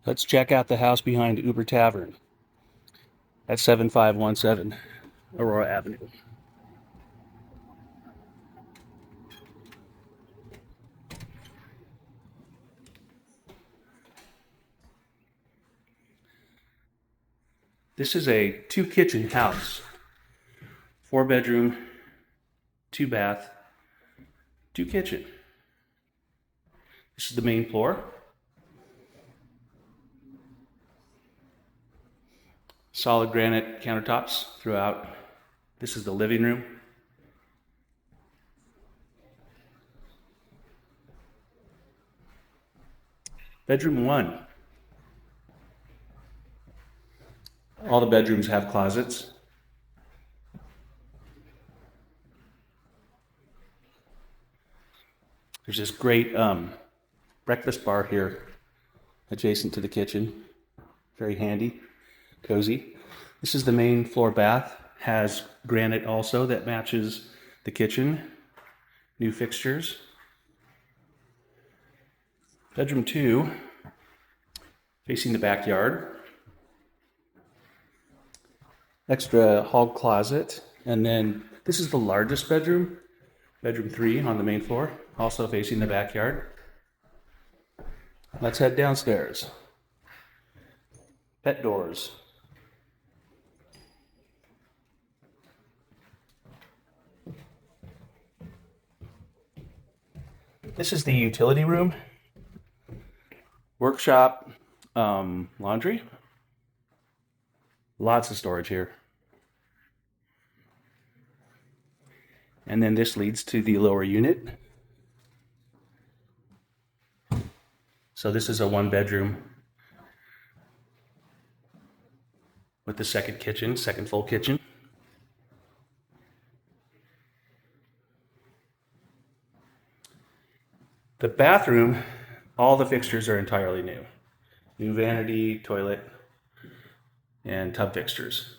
Let's check out the house behind Uber Tavern at 7517 Aurora Avenue. This is a 2-kitchen house. 4-bedroom, 2-bath, 2-kitchen. This is the main floor. Solid granite countertops throughout. This is the living room. Bedroom 1. All the bedrooms have closets. There's this great breakfast bar here adjacent to the kitchen. Very handy, cozy. This is the main floor bath. Has granite also that matches the kitchen. New fixtures. Bedroom 2, facing the backyard. Extra hall closet. And then this is the largest bedroom. Bedroom 3 on the main floor, also facing the backyard. Let's head downstairs. Pet doors. This is the utility room. Workshop, laundry. Lots of storage here. And then this leads to the lower unit. So this is a 1-bedroom with the second kitchen, second full kitchen. The bathroom, all the fixtures are entirely new. New vanity, toilet, and tub fixtures.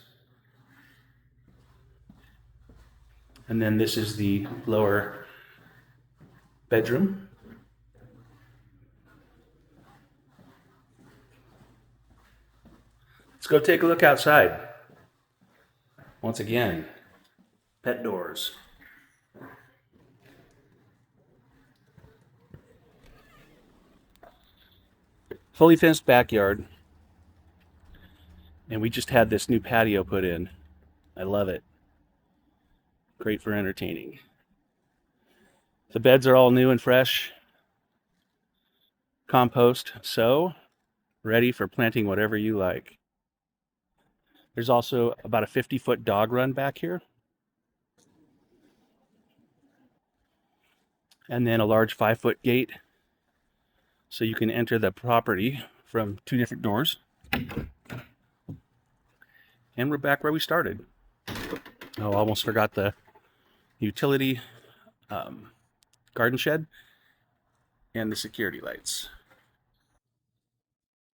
And then this is the lower bedroom. Let's go take a look outside. Once again, pet doors. Fully fenced backyard. And we just had this new patio put in. I love it. Great for entertaining. The beds are all new and fresh. Compost, so ready for planting whatever you like. There's also about a 50-foot dog run back here. And then a large 5-foot gate, so you can enter the property from 2 different doors. And we're back where we started. Oh, almost forgot the utility garden shed and the security lights.